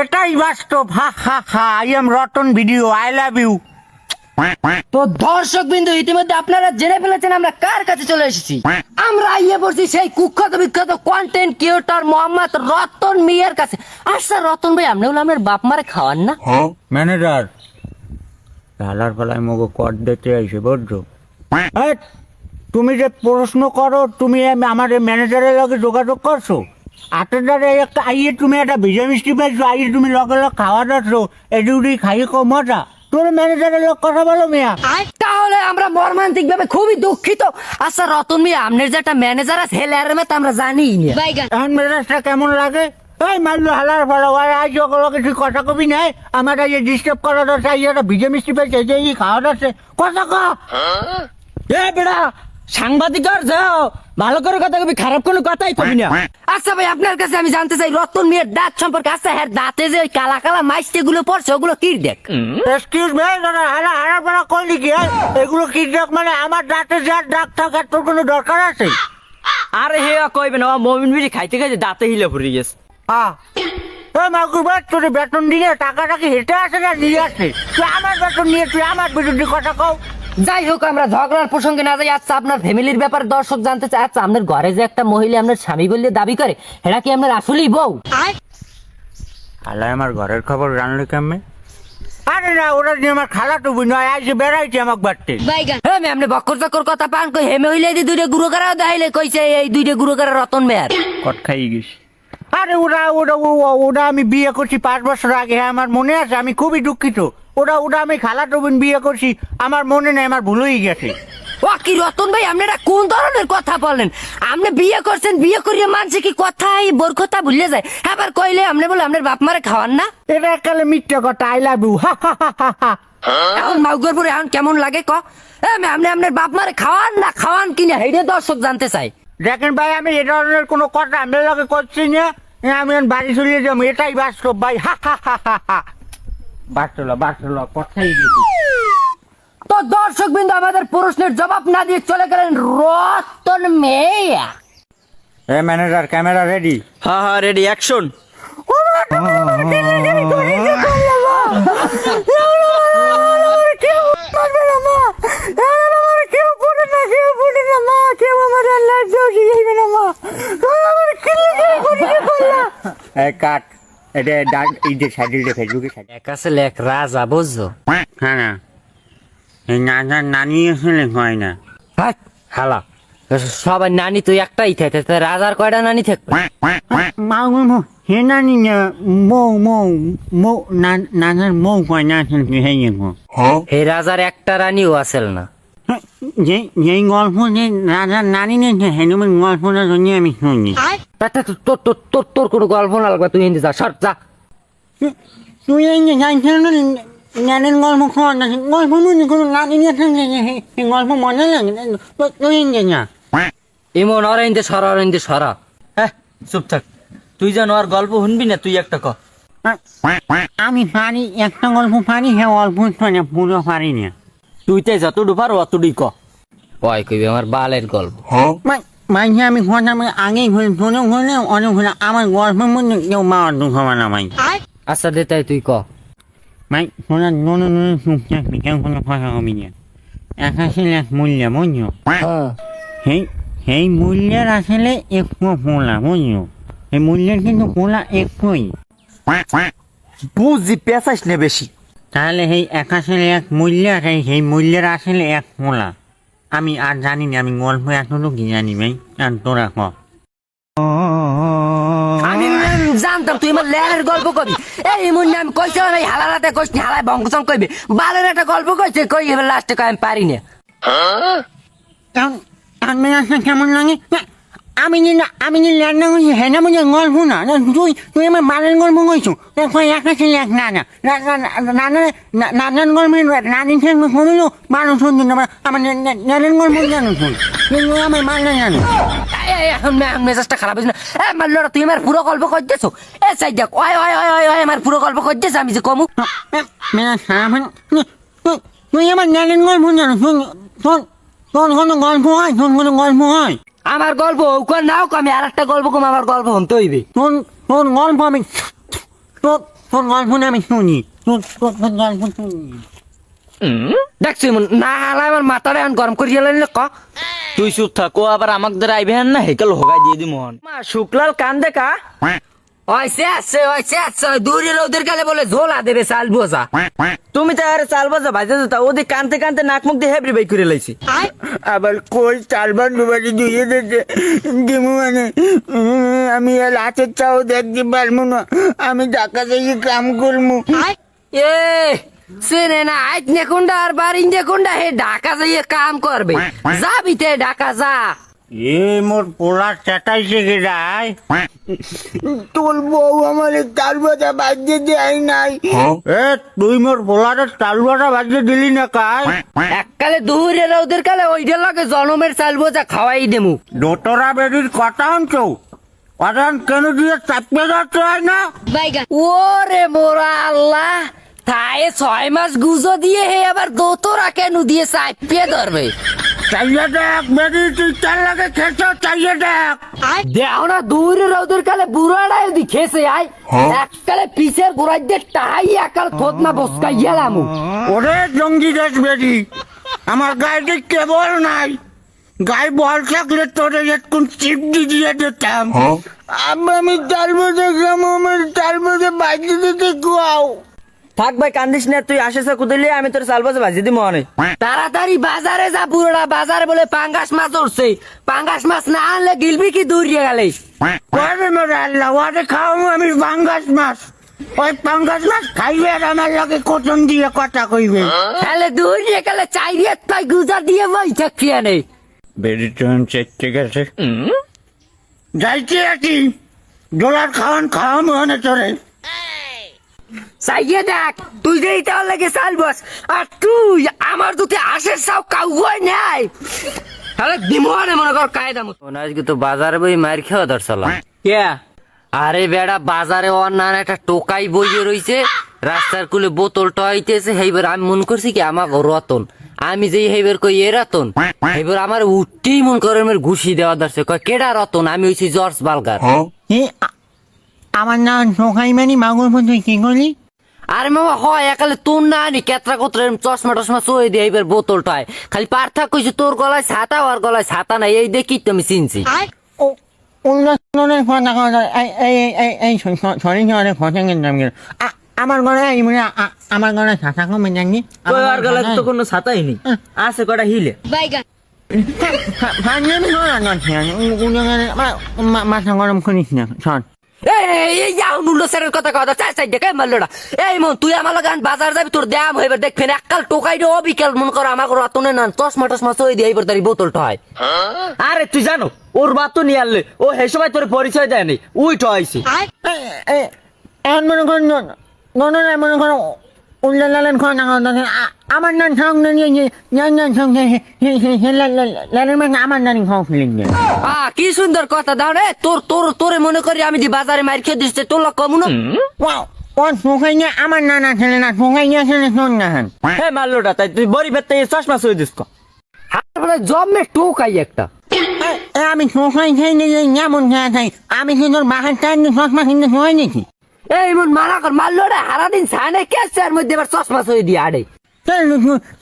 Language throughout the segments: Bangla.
এটাই বাস্তব। হা হা হা, I am Ratan video, I love you. তো দর্শক বিন্দু, ইতিমধ্যে আপনারা জেনে ফেলেছেন আমরা কার কাছে চলে এসেছি। আমরা আইয়ে পড়ছি সেই কুখ্যাত বিখ্যাত কন্টেন্ট ক্রিয়েটর মোহাম্মদ রতন মিয়ার কাছে। আচ্ছা রতন ভাই, আপনি বলে আপনার বাপ মারে খাওয়ান না? ম্যানেজার লালার বেলায় মগো কর দিতে আইসে বুঝছো? তুমি যে প্রশ্ন করো, তুমি আমার ম্যানেজারের লগে যোগাযোগ করছো, আটের একটা আইয়ে তুমি একটা ভিজা মিষ্টি পাইছো, আইয়ে তুমি লগে লগে খাওয়া যাচ্ছ, এটি খাইয়ে কো মজা। তোর ম্যানেজারের লোক কথা বলো মিয়া। তাহলে আমরা মর্মান্তিক ভাবে খুবই দুঃখিত। আচ্ছা রতন মিয়া, আপনার যে একটা ম্যানেজার আছে হেলার মে তো আমরা জানি না। এখন মেজাজটা কেমন লাগে? এই মারলো হালার ফলো আজ ওগুলোকে তুই কথা কবি নাই, আমার এই ডিস্টার্ব করা যাচ্ছে, এই একটা ভিজে মিষ্টি পাইছে, এই যে এই খাওয়া যাচ্ছে, কথা ক। এ বেড়া সাংবাদিক আর যাও, ভালো করে কথা কবি, খারাপ কোনো কথাই কবি না। আচ্ছা ভাই, আপনার কাছে আমি জানতে চাই রতন মিয়ার দাঁত সম্পর্কে। আচ্ছা হ্যাঁ, দাঁতে যে ওই কালা কালা মাইস্টে গুলো পড়ছে, ওগুলো কি দেখ? এক্সকিউজ মি, হালার ফলো করলি কি? এগুলো কি দেখ মানে? আমার দাঁতে যার দাগ থাকার তোর কোনো দরকার আছে? আরে হে কইবে না, মমিন বিড়ি খাইতে খাইতে দাঁতে হিলে পড়ে গেছে। তোর বেতন দিয়ে টাকাটা কি হেঁটে আসে না নিয়ে আসে? তুই আমার বেতন নিয়ে তুই আমার বিরুদ্ধে কথা কও। যাই হোক, আমরা ঝগড়ার প্রসঙ্গে না যাই। আচ্ছা আপনার ফ্যামিলির ব্যাপারে দর্শক জানতে চায়। আচ্ছা আপনার ঘরে যে একটা মহিলা আপনার স্বামী বলে দাবি করে, এটা কি আপনার আসলেই বউ? খালা আমার ঘরের খবর জানলে কেমনে? আরে না, ওরা নিয়ে আমার খালা টুবি নয়, আজ বেড়াইছে আমাকে বাড়তে। হ্যাঁ ম্যাম, আপনি বক্কর চক্কর কথা পান কই? হেমে হইলে দুইটা গুরু কারা দেখাইলে কইছে এই দুইটা গুরু কারা রতন মেয়ার কট খাই গেছি। আরে ওরা আমি বিয়ে করছি 5 বছর আগে। হ্যাঁ আমার মনে আছে, আমি খুবই দুঃখিত। ওরা আমি খালা টুবিন বিয়ে করছি, আমার মনে নেই, আমার ভুল হয়ে গেছে। ও কি রতন ভাই, আপনারা কোন ধরনের কথা বলেন? আপনি বিয়ে করছেন, বিয়ে করিয়ে মানছে কি কথাই বোর কথা ভুলে যায়। আবার কইলে আপনি বলে আপনার বাপ মারে খাওয়ান না? এটা কালে মিথ্যা কথা, আই লাভ ইউ। এখন মাউগর পরে এখন কেমন লাগে ক? আপনি আপনার বাপ মারে খাওয়ান না খাওয়ান কিনা, হেডে দর্শক জানতে চাই। দেখেন ভাই, আমি এ ধরনের কোনো কথা আমার লগে করছি না। আমি বাড়ি চলিয়ে যাবো, এটাই বাস্তব ভাই। বাস্তব কথাই গেছি। তো দর্শক বিন্দু, আমাদের প্রশ্নের জবাব না দিয়ে চলে গেলেন রতন মেয়া। A manager, camera ready? হ্যাঁ হ্যাঁ, রেডি, অ্যাকশন। কাট এটা ফেসবুকে এক আছে লেখ রাজা, বুঝছো? হ্যাঁ না, এই নানি আসলে হয় না। হালা সবাই নানি তুই একটাই থাকে, রাজার কয়টা নানি থাকবে? হে নানি না, নানার মৌ কয় না আসলে হে রাজার একটা রানীও আসেল না। যেই গল্প যে রাজার নানি নেই, হেনুমান গল্পটা জন্য আমি শুনি। তোর কোনো গল্প না লাগবে, তুই হিন্দি যা, সর যা। তুই এই যে জানছিস না নানের গল্প খাওয়া না, গল্প নুনি কোনো নানি নিয়ে গল্প মজা লাগে, তুই যে না এমন অরেন্দে সরা, অরেন্দে সরা। হ্যাঁ চুপ থাক, তুই যেন আর গল্প শুনবি না, তুই একটা ক। আমি পারি, একটা গল্প পারি, হ্যাঁ অল্প পুরো পারি না। তুই তাই যতটুকু পারো অতটুই ক। ওই কইবে আমার বালের গল্প। মাঝে আমি কথা আমি আগেই ঘুরে ধরে ঘুরে অনেক ঘুরে আমার গল্পের মধ্যে কেউ মার দুঃখ না মাই। আচ্ছা দে তাই তুই ক। মাই শোনা নুনে চুপ থাকবি, কেউ কোনো কথা কবি না। আকাশের এক মূল্য বুঝছো? সেই মূল্যের আসলে একটু পোলা বুঝছো? এই মূল্যের কিন্তু পোলা একটুই। বুঝি পেঁচাইস না বেশি। তাহলে সেই আকাশের এক মূল্য আছে, সেই মূল্যের আসলে এক পোলা। আমি আর জানি না, আমি গল্প এতটুকু জানি ভাই, আর তোরা ক। আমি জানতাম তুই আমার লেয়ারের গল্প করবি। এই মনে আমি কইছে এই হালারাতে কইছি, হালায় বঙ্গসং কইবে বালের একটা গল্প কইছে, কই এবার লাস্টে কই আমি পারি না। কেমন লাগে? আমি লেয়ার করছি, হ্যাঁ না বুঝে গল্প না। তুই আমার বালের গল্প কইছো, আকাশের এক নানা নানার গল্প নানি কমিল মানুষ শুনছি না, আমার নানের গল্প জানো শুন, আমার মাল্লা জানো। এখন মেজাজটা খারাপ হয়েছে না? মাল্লরা তুই আমার পুরো গল্প করতেছো? এ চাই দেখ, ওই ওই ওই ওই ওই আমার পুরো গল্প করতেছে, আমি যে কমু। মেজাজ খারাপ হয় না? তুই আমার নানের গল্প জানো শুন, তোর কোনো গল্প হয়, তোর কোনো গল্প হয়? আমার গল্প নাও, আমি আর একটা গল্প কম, আমার গল্প হতে হইবে। তোর গল্প আমি তোর তোর গল্প না আমি শুনি, তোর গল্প শুনি। দেখছি ইমন না হালা আমার মাথাটা এখন গরম করিয়া লাইলে ক তুই চুপ থাক, ও আবার আমাক দ্বারা আইবে না, হেকাল হোগাই দিয়ে দি মোহন। মা শুক্লাল কান দেখা ওইসে দূরে ওদের কালে বলে ঝোলা দেবে চাল বোঝা। তুমি তো আরে চাল বাজা ভাইজা যেতা, ওদের কানতে কানতে নাক মুখ দিয়ে হেবরি বাই করে লাইছি। আবার কই চালবার ডুবাটি ধুয়ে দিতে দিমু মানে আমি আর হাতের চাও দেখতে পারবো না, আমি ঢাকা থেকে কাম করবো। এ সেনে না আইত নেকুন্ডা আর বারিন নেকুন্ডা হে ঢাকা যাইয়ে কাম করবে, যাবি তে ঢাকা যা। এ মোর পোলা চেটাইছে কে যায়, তোর বউ আমার তাল বাজা বাজিয়ে দেয় নাই। এ তুই মোর পোলাটা তাল বাজা বাজিয়ে দিলি না কাই? এককালে দূরে ওদের কালে ওইটার লাগে জনমের চাল বোঝা খাওয়াই দেমু। দোতরা বেরির কথা আনছো, কথা কেন দিয়ে চাপে যাচ্ছে হয় না? ওরে মোরা আল্লাহ, তাই 6 মাস গুজো দিয়ে হে আবার দোতরা কেন দিয়ে চাপিয়ে ধরবে। চাইয়ে দেখ বেরি, তুই তার লাগে খেয়েছ, চাইয়ে দেখ। দেও না দূরে ওদের কালে বুড়াটা যদি খেসে আয়, এককালে পিছের গোড়াই দিয়ে টাই একাল থোত না বসকা গেলাম। ওরে জঙ্গি দেশ বেরি, আমার গায়ে কেবল নাই, গায়ে বল থাকলে তোরে একটু চিপ দিয়ে দিতাম। আমি তাল বাজে খামো, আমার তাল বাজে বাজিয়ে দিতে কুয়াও। থাক ভাই কান্দিস না, তুই আসেছ কুদিলে আমি তোর চাল বাজা ভাজি দি মোহনে। তাড়াতাড়ি বাজারে যা, বুড়া বাজারে বলে পাঙ্গাস মাছ উঠছে, পাঙ্গাস মাছ না আনলে গিলবি কি দূরিয়ে গেলে। কবে মোরে আল্লাহ ওরে খাওয়াবো আমি পাঙ্গাস মাছ, ওই পাঙ্গাস মাছ খাইবে আর আমার লগে কোটন দিয়ে কথা কইবে। তাহলে দূরিয়ে গেলে চাইরিয়ে তাই গুজা দিয়ে বই থাকি আনে। বেরি টন চেকতে গেছে, যাইতে আছি ডলার খাওয়ানো মনে চলে। চাইয়ে দেখ তুই যে এটা লাগে চাল বস, আর তুই আমার দুটি আশের সাও কাউই নাই। তাহলে দিমনে মনে কর কায়দা মতো আজকে তো বাজারে বই মার খাওয়া দরসালাম। কে আরে বেড়া বাজারে অন্যান একটা টোকাই বইয়ে রইছে, রাস্তার কুলে বোতল টয়তেছে। সেইবার আমি মন করছি কি আমার রতন, আমি যে সেইবার কই এ রতন, সেইবার আমার উঠতেই মন করে আমার ঘুষি দেওয়া দরছে। কয় কেডা রতন? আমি হইছি জর্জ বালগার। আমার নাম সোখাই মানি মাগুর তুই কি করলি? আরে মামা হয় একালে তোর না আনি কেতরা কোতরা চশমা টশমা চয়ে দিয়ে এইবার বোতলটায় খালি পার্থক্য কইছে তোর গলায় ছাতা আর গলায় ছাতা নাই, এই দেখি তো আমি চিনছি। আমার গলায় আমার গলায় ছাতা কমে জানি, ওই আর গলায় তো কোনো ছাতাই নেই, আছে কটা হিলে। মাথা গরম করিস না শোন। এই যাও নুলো স্যারের কথা কথা চাই চাই দেখে মারলোটা। এই মন তুই আমার গান বাজার যাবি, তোর দাম হইবার দেখবেন এককাল টোকাই রে অবিকাল মন কর আমার রতনে না চশমা টশমা চই দিয়ে এইবার তার বোতলটা হয়। আরে তুই জানো ওর বাত তো নিয়ে আনলে, ও হে সময় তোর পরিচয় দেয়নি, উই ঠয়ছে। এখন মনে করেন মনে করো উল্লালেন খাওয়া আমার নান সঙ্গে আমার নানি খাওয়া ফিলিং দেয়। কি সুন্দর কথা দাও রে, তোর তোর তোরে মনে করি আমি দি বাজারে মার খেয়ে দিচ্ছে তোর কমু না। ও শোকাই নিয়ে আমার নানা ছেলে না, শোকাই নিয়ে ছেলে শোন না। হ্যাঁ মারলোটা তাই তুই বড়ি ভেত চশমা চই দিস। হাতে জমে টোকাই একটা। আমি শোকাই খাই নিয়ে যেমন খেয়ে থাকি, আমি কি তোর বাসার টাইম চশমা কিনতে শোয়াই নাকি? এই মন মানা কর মারলো রে, সারাদিন ছানে কেসের মধ্যে এবার চশমা চই দিয়ে আড়ে।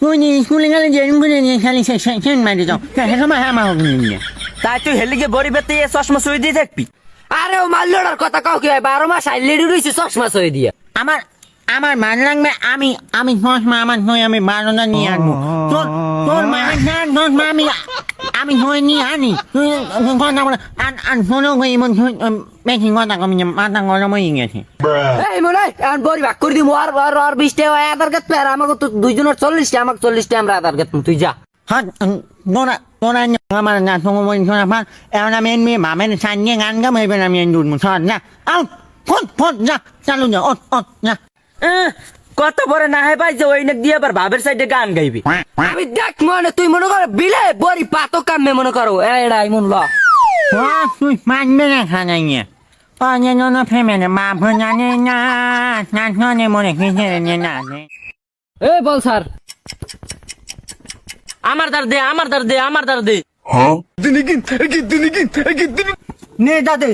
তুই স্কুলে গেলে যে করে নিয়ে খালি সেন মারি যাও, সময় আমার নিয়ে তাই তুই হেলিকে বড়ি ভেত চশমা চই দিয়ে থাকবি। আরে ও মাল্লোটার কথা কাউ কি হয়, 12 মাস আইলেডি রইছে চশমা চই দিয়ে। আমার মান লাগবে, আমি চশমা আমার নয় আমি 12টা নিয়ে আনবো। তোর মায়ের চশমা আমি নয় নিয়ে আনি, তুই কথা বলে আর শোনো এমন বেশি কথা কমি মাথা গরম হয়ে গেছে। এই মনে হয় এখন বড়ি ভাগ করে দিব, আর 20 টাকা আধার কার্ড পেয়ে আমাকে তো দুইজনের 40 টাকা, আমাকে 40 টাকা আমরা আধার কার্ড তুই যা। হ্যাঁ তোরা আমার না তোমার বলি শোনা পান, এখন আমি এমনি মামের সান নিয়ে গান গাম হইবেন, আমি এন দুধ শোন না আউ ফট যা চালু যা ওট যা। কত পরে না হয় ভাই যে ওই নাক দিয়ে আবার ভাবের সাইডে গান গাইবি। আমি দেখ মনে তুই মনে কর বিলে বড়ি পাতো কামে মনে করো এড়াই মন ল তুই মানবে না খানা নিয়ে অন্য ফেমে না মা ভোজানে না নাচনে মনে খেয়ে না। এ বল স্যার আমার দার দে, আমার দার দে, আমার দার দে। নে দাদে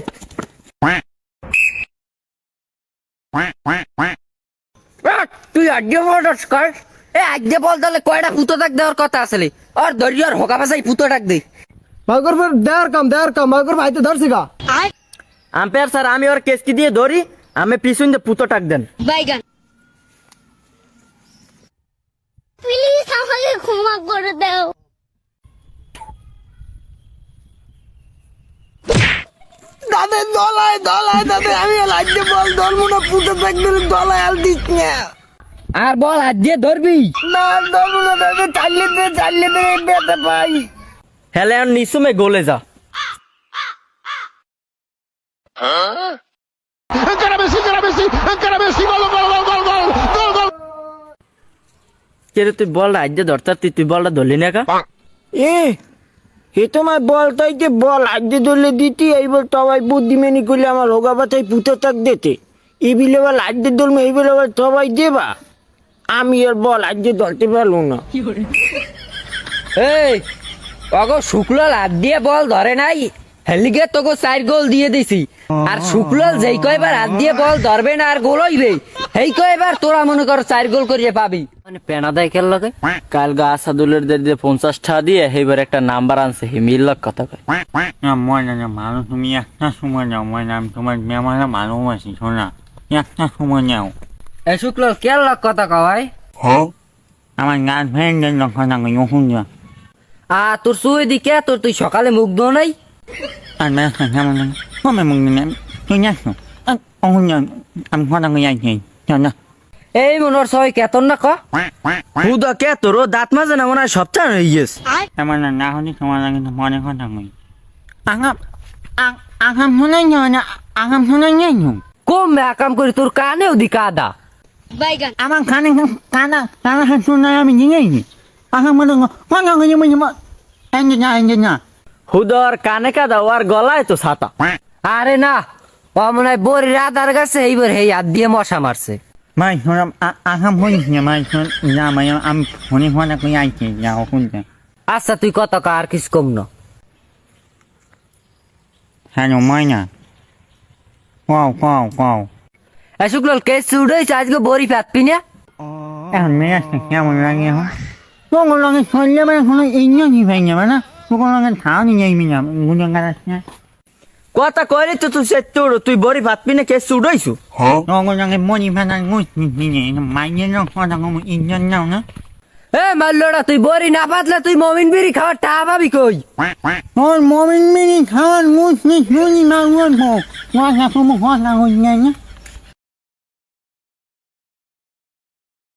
তুই আজকে বলছিস কর এ আজকে বল তাহলে কয়টা পুতো টাক দেওয়ার কথা আসলে আর দরিয়ার হোকা পাশাই পুতো টাক দে মাগর ফের দেয়ার কাম মাগর ভাইতে ধরছি গা আম্পায়ার স্যার আমি ওর কেসকি দিয়ে ধরি আমি পিছন দিয়ে পুতো টাক দেন বাইগান প্লিজ আমাকে ক্ষমা করে দাও দাদে দলায় দাদে আমি লাগছে বল ধরবো না পুজো থাকলে দলায় আল দিস না আর বল আজকে ধরবি না ধরবো না দাদে চালিয়ে দে বেতে পাই হেলে আর নিসুমে গোলে যা কেরে তুই বল আজকে ধরতার তুই বলটা ধরলি না কা এ তোমার বল তাই যে বল আজকে ধরলে দিতি এইবার সবাই বুদ্ধিমানি করলে আমার হোগা বাতাই পুঁতে তাক দিতে এই বিলে বল আজকে ধরবে এই বেলে বল সবাই দেবা আমি আর বল আজকে ধরতে পারবো না এই অগো শুক্লাল হাত দিয়ে বল ধরে নাই হেলিগে তোকে 4 গোল দিয়ে দিছি আর শুক্লাল যেই কয়বার হাত দিয়ে বল ধরবে না আর গোল হইবে এই কয়বার তোরা মনে কর 4 গোল করিয়ে পাবি মানে পেনা দেয় খেল লাগে কাল গা আসাদুলের দিয়ে 50 টাকা দিয়ে এইবার একটা নাম্বার আনছে হে মিল্লাক কথা কয় না মনে না মানুষ তুমি একটা সময় নাও মানে আমি তোমার মেমারা ভালোবাসি শোনা একটা সময় নাও এ শুক্লাল কেল লাগ কথা কয় আমার গান ফ্রেন্ডের লক্ষণ আমি যখন যা তোর সুই দিকে তোর তুই সকালে মুখ ধো নাই আর মেয়ে কেমন কমে মুখ দিন তুই যাচ্ছো আমি কথা যাইছি না এই মনোর সবাই কেতন না ক হুদা কে তোর ও দাঁত মাজে না মনে হয় সপ্তাহ হয়ে গেছে এমন না হলে তোমার কিন্তু মনে কথা কই আগাম আগাম শোনাই না আগাম শোনাই নাই কম কাম করি তোর কানেও দি কাদা বাইগান আমার কানে কানা কানা শোনাই আমি নিয়েছি আগাম মনে কথা কই এনে না হুদর কানে কাদা ওর গলায় তো ছাতা আরে না ও মনে হয় বড়ি রাধার কাছে এইবার হেই হাত দিয়ে মশা মারছে মাই শোনা আগাম হইস না মাই শোন না মাই আমি ফোনে ফোনে কই আইছি যাও শুনতে আচ্ছা তুই কত আর কিছু কম না হ্যালো মাইনা কও এ শুক্লাল কে চুড়েছে আজকে বড়ি পাতবি না এখন মেয়ে কেমন লাগে এখন তোর লগে চললে মানে কোনো ইঞ্জিন ভাই না মানে তোর লগে খাও নি যাইবি না গুণ গাছ কথা কইলি তো তুই সে তোর তুই বড়ি ভাতবি না কে সুডাইছু তোর লগে মনি ভাঙা গুছ নি মাইনে না কথা কম ইঞ্জিন নাও না এ মাল্লোড়া তুই বড়ি না পাতলে তুই মমিন বিড়ি খাওয়ার টা পাবি কই তোর মমিন মিনি খাওয়ার গুছ নি শুনি না গুণ হোক কথা কম কথা কই না